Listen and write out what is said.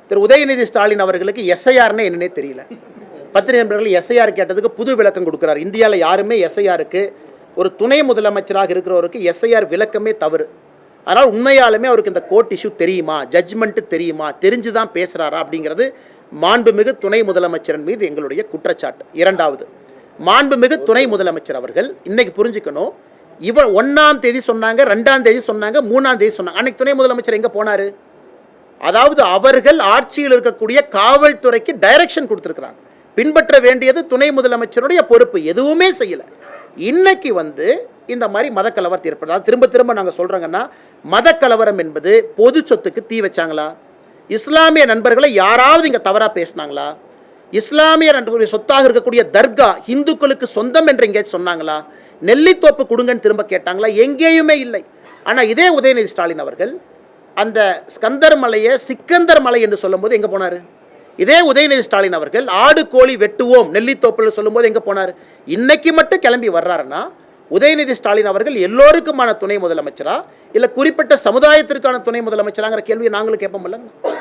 திரு உதயநிதி ஸ்டாலின் அவர்களுக்கு எஸ்ஐஆர்னே என்னன்னே தெரியல. பத்திரிகை நண்பர்கள் எஸ்ஐஆர் கேட்டதுக்கு புது விளக்கம் கொடுக்குறார். இந்தியாவில் யாருமே எஸ்ஐஆருக்கு ஒரு துணை முதலமைச்சராக இருக்கிறவருக்கு எஸ்ஐஆர் விளக்கமே தவறு. அதனால் உண்மையாலுமே அவருக்கு இந்த கோர்ட் இஷ்யூ தெரியுமா, ஜட்ஜ்மெண்ட்டு தெரியுமா, தெரிஞ்சு தான் பேசுகிறாரா அப்படிங்கிறது மாண்புமிகு துணை முதலமைச்சரின் மீது எங்களுடைய குற்றச்சாட்டு. இரண்டாவது, மாண்புமிகு துணை முதலமைச்சர் அவர்கள் இன்னைக்கு புரிஞ்சுக்கணும், இவர் 1ஆம் தேதி சொன்னாங்க, 2ஆம் தேதி சொன்னாங்க, 3ஆம் தேதி சொன்னாங்க. அன்னைக்கு துணை முதலமைச்சர் எங்கே போனார்? அதாவது அவர்கள் ஆட்சியில் இருக்கக்கூடிய காவல்துறைக்கு டைரக்ஷன் கொடுத்துருக்குறாங்க. பின்பற்ற வேண்டியது துணை முதலமைச்சருடைய பொறுப்பு, எதுவுமே செய்யலை. இன்னைக்கு இந்த மாதிரி மதக்கலவரத்தை ஏற்படுது. திரும்ப திரும்ப நாங்கள் சொல்கிறோங்கன்னா, மதக்கலவரம் என்பது பொது சொத்துக்கு தீ வச்சாங்களா? இஸ்லாமிய நண்பர்களை யாராவது இங்கே தவறாக பேசினாங்களா? இஸ்லாமிய நண்பர்களுடைய சொத்தாக இருக்கக்கூடிய தர்கா இந்துக்களுக்கு சொந்தம் என்று எங்கேயாச்சும் சொன்னாங்களா? நெல்லித்தோப்பு கொடுங்கன்னு திரும்ப கேட்டாங்களா? எங்கேயுமே இல்லை. ஆனால் இதே உதயநிதி ஸ்டாலின் அவர்கள் அந்த ஸ்கந்தர் மலையை சிக்கந்தர் மலை என்று சொல்லும்போது எங்கே போனார்? இதே உதயநிதி ஸ்டாலின் அவர்கள் ஆடு கோழி வெட்டுவோம் நெல்லித்தோப்பில் சொல்லும்போது எங்கே போனார்? இன்னைக்கு மட்டும் கிளம்பி வர்றாருன்னா உதயநிதி ஸ்டாலின் அவர்கள் எல்லோருக்குமான துணை முதலமைச்சரா இல்லை குறிப்பிட்ட சமுதாயத்திற்கான துணை முதலமைச்சராங்கிற கேள்வியை நாங்களும் கேட்போம் இல்லைங்க.